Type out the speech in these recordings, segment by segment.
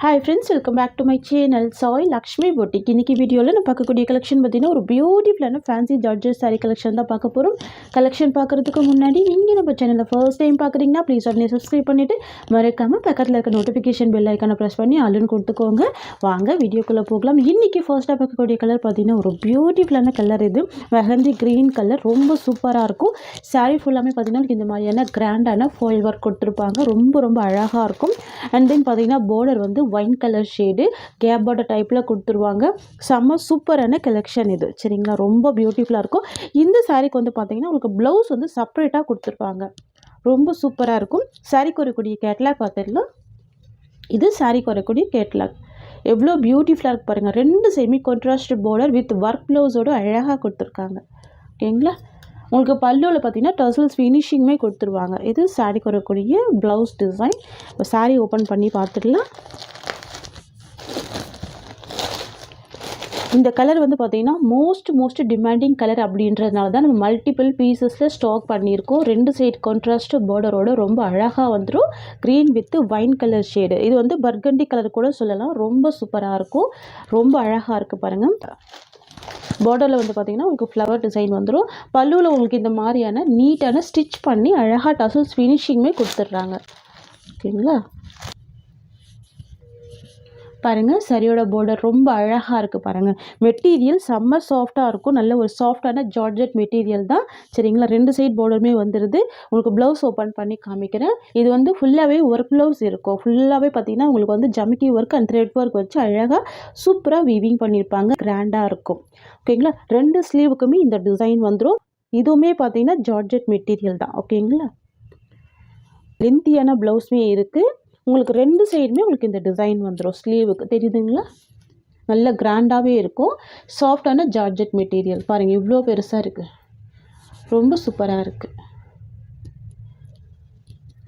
Hi friends, welcome back to my channel Soy Lakshmi Boutique. இன்னைக்கு வீடியோல நான் பார்க்கக்கூடிய கலெக்ஷன் பார்த்தீங்கன்னா ஒரு பியூட்டிஃபுல்லான ஃபேன்சி ஜார்ஜெட் saree கலெக்ஷன் தான் பார்க்க போறோம். கலெக்ஷன் பார்க்கிறதுக்கு முன்னாடி நீங்க நம்ம சேனலை ஃபர்ஸ்ட் டைம் பார்க்குறீங்கன்னா ப்ளீஸ் உடனே சப்ஸ்கிரைப் பண்ணிட்டு மறக்காம பக்கத்துல இருக்க நோட்டிஃபிகேஷன் பெல் ஐகானை பிரஸ் பண்ணி ஆல்னு கொடுத்துக்கோங்க. வாங்க வீடியோக்குள்ள போகலாம். இன்னைக்கு ஃபர்ஸ்டா பார்க்கக்கூடிய கலர் பார்த்தீங்கன்னா ஒரு பியூட்டிஃபுல்லான கலர் இது. மெஹந்தி கிரீன் கலர் ரொம்ப சூப்பரா இருக்கும். saree ஃபுல்லாமே பார்த்தீங்கன்னா இந்த மாதிரியான கிராண்டான ஃபாயில் ஒர்க் கொடுத்துருப்பாங்க. ரொம்ப அழகா இருக்கும். அண்ட் தென் பார்த்தீங்கன்னா பார்டர் வந்து ஒயின் கலர் ஷேடு கேப் பார்டர் டைப்பில் கொடுத்துருவாங்க. செம்ம சூப்பரான கலெக்ஷன் இது சரிங்களா. ரொம்ப பியூட்டிஃபுல்லாக இருக்கும். இந்த சாரீக்கு வந்து பார்த்தீங்கன்னா உங்களுக்கு ப்ளவுஸ் வந்து செப்பரேட்டாக கொடுத்துருப்பாங்க. ரொம்ப சூப்பராக இருக்கும். சாரீக்கு வரக்கூடிய கேட்லாக் பார்த்துடலாம். இது சாரீக்கு வரக்கூடிய கேட்லாக் எவ்வளோ பியூட்டிஃபுல்லாக இருக்கு பாருங்கள். ரெண்டு semi contrast border with work ப்ளவுஸோடு அழகாக கொடுத்துருக்காங்க. ஓகேங்களா. உங்களுக்கு பல்லுவில் பார்த்தீங்கன்னா டர்சல்ஸ் ஃபினிஷிங்குமே கொடுத்துருவாங்க. இது சாரீக்கு வரக்கூடிய ப்ளவுஸ் டிசைன். இப்போ சாரீ ஓப்பன் பண்ணி பார்த்துடலாம். இந்த கலர் வந்து பார்த்தீங்கன்னா மோஸ்ட் டிமாண்டிங் கலர் அப்படின்றதுனால தான் நம்ம மல்டிபிள் பீசஸில் ஸ்டாக் பண்ணியிருக்கோம். ரெண்டு சைட் கான்ட்ராஸ்ட் பார்டரோட ரொம்ப அழகாக வந்துடும். Green with wine colour shade. இது வந்து பர்கண்டி கலர் கூட சொல்லலாம். ரொம்ப சூப்பராக இருக்கும். ரொம்ப அழகாக இருக்குது பாருங்கள். பார்டரில் வந்து பார்த்தீங்கன்னா உங்களுக்கு ஃப்ளவர் டிசைன் வந்துடும். பல்லுவில் உங்களுக்கு இந்த மாதிரியான நீட்டான ஸ்டிச் பண்ணி அழகாக டசல்ஸ் ஃபினிஷிங்குமே கொடுத்துட்றாங்க. ஓகேங்களா. பாருங்கள் சரியோட பார்டர் ரொம்ப அழகாக இருக்குது பாருங்கள். மெட்டீரியல் செம்ம சாஃப்டாக இருக்கும். நல்ல ஒரு சாஃப்டான ஜார்ஜெட் மெட்டீரியல் தான் சரிங்களா. ரெண்டு சைட் பார்டருமே வந்துடுது. உங்களுக்கு ப்ளவுஸ் ஓப்பன் பண்ணி காமிக்கிறேன். இது வந்து ஃபுல்லாகவே ஒர்க் ப்ளவுஸ் இருக்கும். ஃபுல்லாகவே பார்த்தீங்கன்னா உங்களுக்கு வந்து ஜமிக்கி ஒர்க் அண்ட் த்ரெட் ஒர்க் வச்சு அழகாக சூப்பராக வீவிங் பண்ணியிருப்பாங்க. கிராண்டாக இருக்கும். ஓகேங்களா. ரெண்டு ஸ்லீவுக்குமே இந்த டிசைன் வந்துடும். இதுவுமே பார்த்தீங்கன்னா ஜார்ஜெட் மெட்டீரியல் தான். ஓகேங்களா. லென்த்தியான ப்ளவுஸுமே இருக்குது. உங்களுக்கு ரெண்டு சைடுமே உங்களுக்கு இந்த டிசைன் வந்துடும். ஸ்லீவுக்கு தெரியுதுங்களா. நல்ல கிராண்டாகவே இருக்கும். சாஃப்டான ஜார்ஜெட் மெட்டீரியல் பாருங்கள். இவ்வளோ பெருசாக இருக்குது. ரொம்ப சூப்பராக இருக்குது.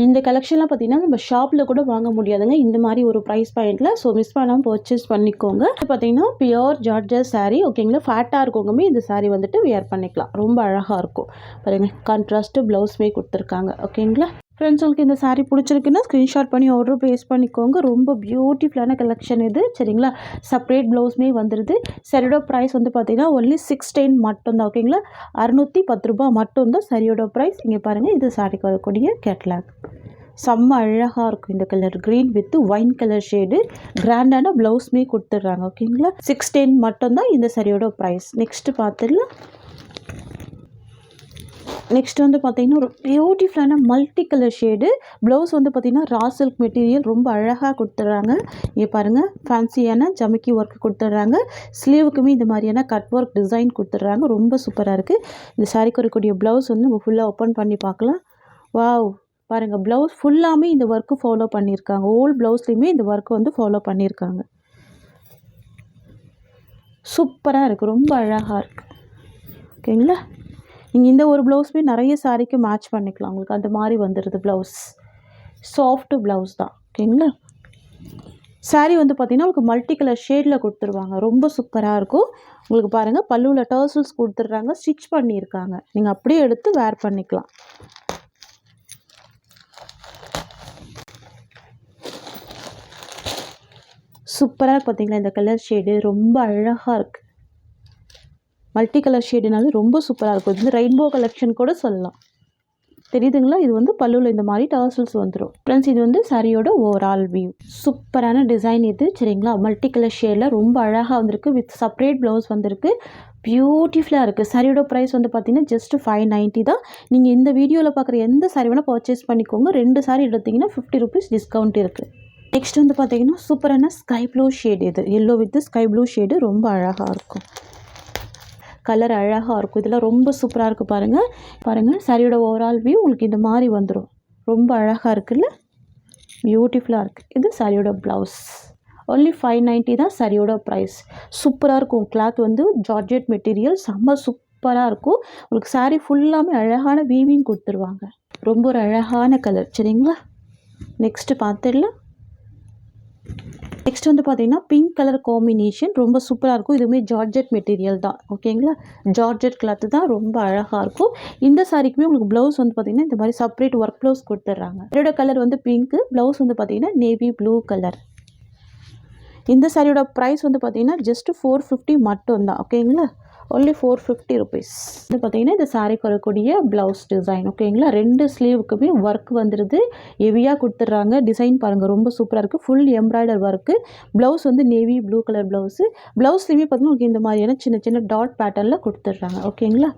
இந்த கலெக்ஷன்லாம் பார்த்தீங்கன்னா நம்ம ஷாப்பில் கூட வாங்க முடியாதுங்க இந்த மாதிரி ஒரு ப்ரைஸ் பாயிண்டில். ஸோ மிஸ் பண்ணாமல் பர்ச்சேஸ் பண்ணிக்கோங்க. பார்த்தீங்கன்னா பியோர் ஜார்ஜெட் சாரீ. ஓகேங்களா. ஃபேட்டாக இருக்கவங்கமே இந்த சாரீ வந்துட்டு வியர் பண்ணிக்கலாம். ரொம்ப அழகாக இருக்கும் பாருங்கள். கான்ட்ராஸ்ட்டு ப்ளவுஸ்மே கொடுத்துருக்காங்க. ஓகேங்களா. ஃப்ரெண்ட்ஸ் உங்களுக்கு இந்த சாரீ பிடிச்சிருக்குன்னா ஸ்க்ரீன்ஷாட் பண்ணி ஆர்டர் ப்ளேஸ் பண்ணிக்கோங்க. ரொம்ப பியூட்டிஃபுல்லான கலெக்ஷன் இது சரிங்களா. செப்பரேட் ப்ளவுஸ்மே வந்துடுது. சரியோட ப்ரைஸ் வந்து பார்த்தீங்கன்னா ஒன்லி 610 மட்டும்தான். ஓகேங்களா. 610 ரூபா மட்டும்தான் சரியோட ப்ரைஸ். இங்கே பாருங்கள். இது சாரீக்கு வரக்கூடிய கேட்லாக் செம்ம அழகாக இருக்கும். இந்த colour green with wine colour shade கிராண்டான ப்ளவுஸ்மே கொடுத்துட்றாங்க. ஓகேங்களா. 610 மட்டும்தான் இந்த சரியோட ப்ரைஸ். நெக்ஸ்ட்டு பார்த்துடலாம். நெக்ஸ்ட் வந்து பார்த்தீங்கன்னா ஒரு பியூட்டிஃபுல்லான மல்டி கலர் ஷேடு. ப்ளவுஸ் வந்து பார்த்திங்கன்னா ரா சில்க் மெட்டீரியல் ரொம்ப அழகாக கொடுத்துட்றாங்க. இங்கே பாருங்கள். ஃபேன்சியான ஜமிக்கி ஒர்க் கொடுத்துட்றாங்க. ஸ்லீவுக்குமே இந்த மாதிரியான கட் ஒர்க் டிசைன் கொடுத்துட்றாங்க. ரொம்ப சூப்பராக இருக்குது. இந்த சாரீக்கு வரக்கூடிய ப்ளவுஸ் வந்து நம்ம ஃபுல்லாக ஓப்பன் பண்ணி பார்க்கலாம். வாவ் பாருங்கள். ப்ளவுஸ் ஃபுல்லாமே இந்த ஒர்க்கு ஃபாலோ பண்ணியிருக்காங்க. ஓல் ப்ளவுஸ்லேயுமே இந்த ஒர்க்கு வந்து ஃபாலோ பண்ணியிருக்காங்க. சூப்பராக இருக்குது. ரொம்ப அழகாக இருக்குது. ஓகேங்களா. நீங்கள் இந்த ஒரு ப்ளவுஸுமே நிறைய சாரீக்கு மேட்ச் பண்ணிக்கலாம். உங்களுக்கு அந்த மாதிரி வந்துடுது ப்ளவுஸ். சாஃப்ட்டு ப்ளவுஸ் தான். ஓகேங்களா. சாரீ வந்து பார்த்திங்கன்னா உங்களுக்கு மல்டி கலர் ஷேடில் கொடுத்துருவாங்க. ரொம்ப சூப்பராக இருக்கும். உங்களுக்கு பாருங்கள். பல்லுவில் டர்சல்ஸ் கொடுத்துட்றாங்க. ஸ்டிச் பண்ணியிருக்காங்க. நீங்கள் அப்படியே எடுத்து வேர் பண்ணிக்கலாம். சூப்பராக பார்த்தீங்களா. இந்த கலர் ஷேடு ரொம்ப அழகாக இருக்குது. மல்டி கலர் ஷேடுனாலும் ரொம்ப சூப்பராக இருக்கும். இது ரெயின்போ கலெக்ஷன் கூட சொல்லலாம். தெரியுதுங்களா. இது வந்து பல்லுவில் இந்த மாதிரி டர்சல்ஸ் வந்துடும். ஃப்ரெண்ட்ஸ் இது வந்து சாரியோட ஓவரால் வியூ. சூப்பரான டிசைன் இது சரிங்களா. மல்டி கலர் ஷேடில் ரொம்ப அழகாக வந்திருக்கு. வித் செப்பரேட் ப்ளவுஸ் வந்திருக்கு. பியூட்டிஃபுல்லாக இருக்குது. சாரியோட ப்ரைஸ் வந்து பார்த்தீங்கன்னா ஜஸ்ட் 590 தான். நீங்கள் இந்த வீடியோவில் பார்க்குற எந்த சாரி வேணால் பர்ச்சேஸ் பண்ணிக்கோங்க. 2 சாரி எடுத்திங்கன்னா 50 rupees டிஸ்கவுண்ட் இருக்குது. நெக்ஸ்ட் வந்து பார்த்தீங்கன்னா சூப்பரான ஸ்கை ப்ளூ ஷேடு. இது yellow with sky blue shade ரொம்ப அழகாக இருக்கும். கலர் அழகாக இருக்கும். இதெல்லாம் ரொம்ப சூப்பராக இருக்குது பாருங்கள். பாருங்கள் சாரியோட ஓவரால் வியூ உங்களுக்கு இந்த மாதிரி வந்துடும். ரொம்ப அழகாக இருக்குல்ல. பியூட்டிஃபுல்லாக இருக்குது. இது சாரியோட ப்ளவுஸ். ஒன்லி 590 தான் சாரியோட ப்ரைஸ். சூப்பராக இருக்கும். கிளாத் வந்து ஜார்ஜெட் மெட்டீரியல் செம்ம சூப்பராக இருக்கும். உங்களுக்கு சாரீ ஃபுல்லாமே அழகான வீவிங் கொடுத்துருவாங்க. ரொம்ப ஒரு அழகான கலர் சரிங்களா. நெக்ஸ்ட்டு பார்த்துடலாம். நெக்ஸ்ட் வந்து பார்த்தீங்கன்னா பிங்க் கலர் காம்பினேஷன் ரொம்ப சூப்பராக இருக்கும். இதுவுமே ஜார்ஜெட் மெட்டீரியல் தான். ஓகேங்களா. ஜார்ஜெட் கிளாத்து தான். ரொம்ப அழகாக இருக்கும். இந்த சாரிக்குமே உங்களுக்கு ப்ளவுஸ் வந்து பார்த்தீங்கன்னா இந்த மாதிரி செப்பரேட் ஒர்க் ப்ளவுஸ் கொடுத்துட்றாங்க. இதோட கலர் வந்து பிங்க்கு. ப்ளவுஸ் வந்து பார்த்தீங்கன்னா நேவி ப்ளூ கலர். இந்த சாரியோட ப்ரைஸ் வந்து பார்த்திங்கன்னா ஜஸ்ட் 450 மட்டும்தான். ஓகேங்களா, ஒன்லி 450 ருபீஸ். இது பார்த்திங்கன்னா இந்த சாரிக்கு வரக்கூடிய ப்ளவுஸ் டிசைன். ஓகேங்களா, 2 ஸ்லீவுக்குமே ஒர்க் வந்துடுது, ஹெவியாக கொடுத்துட்றாங்க. டிசைன் பாருங்கள், ரொம்ப சூப்பராக இருக்குது. Full embroider work. ப்ளவுஸ் வந்து நேவி ப்ளூ கலர் ப்ளவுஸு. ப்ளவுஸ்லேயுமே பார்த்திங்கன்னா உங்களுக்கு இந்த மாதிரியான சின்ன சின்ன டாட் பேட்டர்னில் கொடுத்துட்றாங்க. ஓகேங்களா,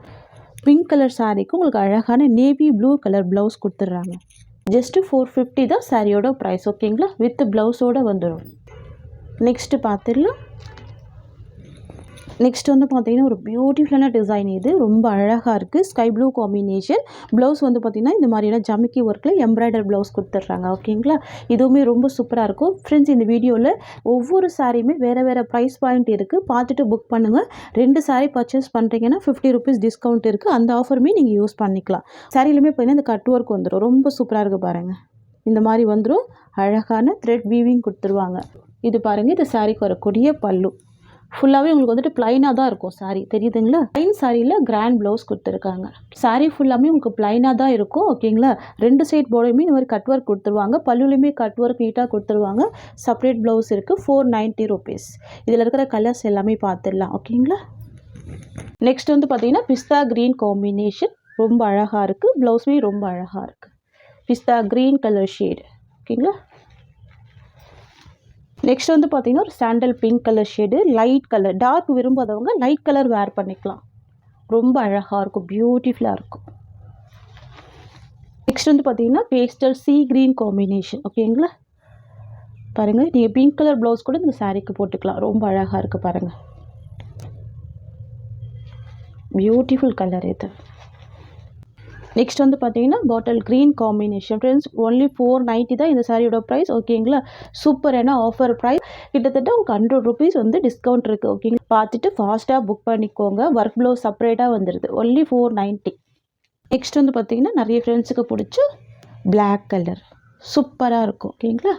பிங்க் கலர் சாரிக்கு உங்களுக்கு அழகான நேவி ப்ளூ கலர் ப்ளவுஸ் கொடுத்துட்றாங்க. ஜஸ்ட்டு 450 தான் சாரியோட ப்ரைஸ். ஓகேங்களா, வித் ப்ளவுஸோடு வந்துடும். நெக்ஸ்ட்டு பார்த்துடலாம். நெக்ஸ்ட் வந்து பார்த்திங்கன்னா ஒரு பியூட்டிஃபுல்லான டிசைன். இது ரொம்ப அழகாக இருக்குது. Sky blue combination. ப்ளவுஸ் வந்து பார்த்திங்கன்னா இந்த மாதிரியான ஜமிக்கி ஒர்க்கில் எம்ப்ராய்டர் ப்ளவுஸ் கொடுத்துட்றாங்க. ஓகேங்களா, இதுவுமே ரொம்ப சூப்பராக இருக்கும். ஃப்ரெண்ட்ஸ், இந்த வீடியோவில் ஒவ்வொரு சாரியுமே வேறு ப்ரைஸ் பாயிண்ட் இருக்குது, பார்த்துட்டு புக் பண்ணுங்கள். 2 சாரீ பர்ச்சேஸ் பண்ணுறீங்கன்னா 50 ருபீஸ் டிஸ்கவுண்ட் இருக்குது. அந்த ஆஃபருமே நீங்கள் யூஸ் பண்ணிக்கலாம். சாரிலுமே பார்த்திங்கன்னா இந்த கட் ஒர்க் வந்துடும். ரொம்ப சூப்பராக இருக்குது பாருங்கள். இந்த மாதிரி வந்துடும். அழகான த்ரெட் வீவிங் கொடுத்துருவாங்க. இது பாருங்கள், இது சாரிக்கு வரக்கூடிய பல்லு. ஃபுல்லாகவே உங்களுக்கு வந்துட்டு ப்ளைனாக தான் இருக்கும் சாரீ, தெரியுதுங்களா? ப்ளைன் சாரியில் கிராண்ட் ப்ளவுஸ் கொடுத்துருக்காங்க. சாரீ ஃபுல்லாமே உங்களுக்கு ப்ளைனாக தான் இருக்கும். ஓகேங்களா, 2 சைட் போர்டுமே இந்த மாதிரி கட் ஒர்க் கொடுத்துருவாங்க. பல்லுலையுமே கட் ஒர்க் நீட்டாக கொடுத்துருவாங்க. செப்பரேட் ப்ளவுஸ் இருக்குது. 490 ருபீஸ். இதில் இருக்கிற கலர்ஸ் எல்லாமே பார்த்துடலாம். ஓகேங்களா, நெக்ஸ்ட் வந்து பார்த்திங்கன்னா பிஸ்தா க்ரீன் காம்பினேஷன். ரொம்ப அழகாக இருக்குது. ப்ளவுஸுமே ரொம்ப அழகாக இருக்குது. Pista green colour shade. ஓகேங்களா, நெக்ஸ்ட் வந்து பார்த்திங்கன்னா ஒரு sandal pink colour shade. Light colour, dark விரும்பாதவங்க லைட் கலர் வேர் பண்ணிக்கலாம். ரொம்ப அழகாக இருக்கும், பியூட்டிஃபுல்லாக இருக்கும். நெக்ஸ்ட் வந்து பார்த்திங்கன்னா பேஸ்டல் சீ க்ரீன் காம்பினேஷன். ஓகேங்களா, பாருங்கள், நீங்கள் பிங்க் கலர் ப்ளவுஸ் கூட இந்த சாரீக்கு போட்டுக்கலாம். ரொம்ப அழகாக இருக்குது பாருங்கள். பியூட்டிஃபுல் கலர் இது. நெக்ஸ்ட் வந்து பார்த்தீங்கன்னா bottle green combination. Friends, only 490 தான் இந்த சாரியோட ப்ரைஸ். ஓகேங்களா, சூப்பரான ஆஃபர் ப்ரைஸ். கிட்டத்தட்ட உங்களுக்கு 100 ருபீஸ் வந்து டிஸ்கவுண்ட் இருக்குது. ஓகேங்களா, பார்த்துட்டு ஃபாஸ்ட்டாக புக் பண்ணிக்கோங்க. ஒர்க் ப்ளவுஸ் செப்பரேட்டாக வந்துடுது. ஒன்லி 490. நெக்ஸ்ட் வந்து பார்த்தீங்கன்னா நிறைய ஃப்ரெண்ட்ஸுக்கு பிடிச்ச பிளாக் கலர் சூப்பராக இருக்கும். ஓகேங்களா,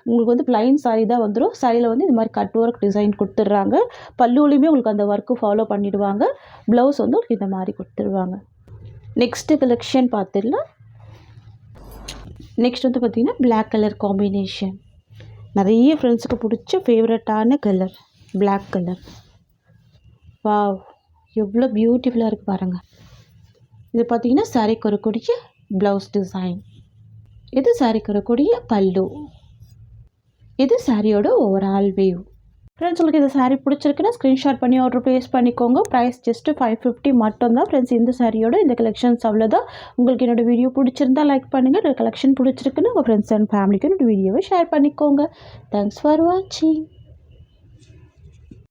உங்களுக்கு வந்து ப்ளைன் சாரீ தான் வந்துடும். சாரியில் வந்து இந்த மாதிரி கட் ஒர்க் டிசைன் கொடுத்துட்றாங்க. பல்லுலையுமே உங்களுக்கு அந்த ஒர்க்கு ஃபாலோ பண்ணிவிடுவாங்க. ப்ளவுஸ் வந்து உங்களுக்கு இந்த மாதிரி கொடுத்துருவாங்க. நெக்ஸ்ட்டு கலெக்ஷன் பார்த்துடலாம். நெக்ஸ்ட் வந்து பார்த்திங்கன்னா பிளாக் கலர் காம்பினேஷன். நிறைய ஃப்ரெண்ட்ஸுக்கு பிடிச்ச ஃபேவரட்டான கலர் பிளாக் கலர். வாவ், எவ்வளோ பியூட்டிஃபுல்லாக இருக்குது பாருங்கள். இது பார்த்திங்கன்னா சாரிக்கு வரக்கூடிய ப்ளவுஸ் டிசைன். இது சாரிக்கு வரக்கூடிய பல்லு. இது சாரியோட ஓவரால் வியூ. ஃப்ரெண்ட்ஸ், உங்களுக்கு இந்த சாரீ பிடிச்சிருக்குன்னா ஸ்க்ரீன்ஷாட் பண்ணி ஆர்டர் ப்ளேஸ் பண்ணிக்கோங்க. ப்ரைஸ் ஜஸ்ட்டு 550 மட்டும்தான். ஃப்ரெண்ட்ஸ், இந்த சாரியோட இந்த கலெக்ஷன்ஸ் அவ்வளோதான். உங்களுக்கு என்னோடய வீடியோ பிடிச்சிருந்தா லைக் பண்ணுங்கள். என்னோடய கலெக்ஷன் பிடிச்சிருக்குன்னா உங்கள் ஃப்ரெண்ட்ஸ் அண்ட் ஃபேமிலிக்கு என்னோடய வீடியோவை ஷேர் பண்ணிக்கோங்க. தேங்க்ஸ் ஃபார் வாட்சிங்.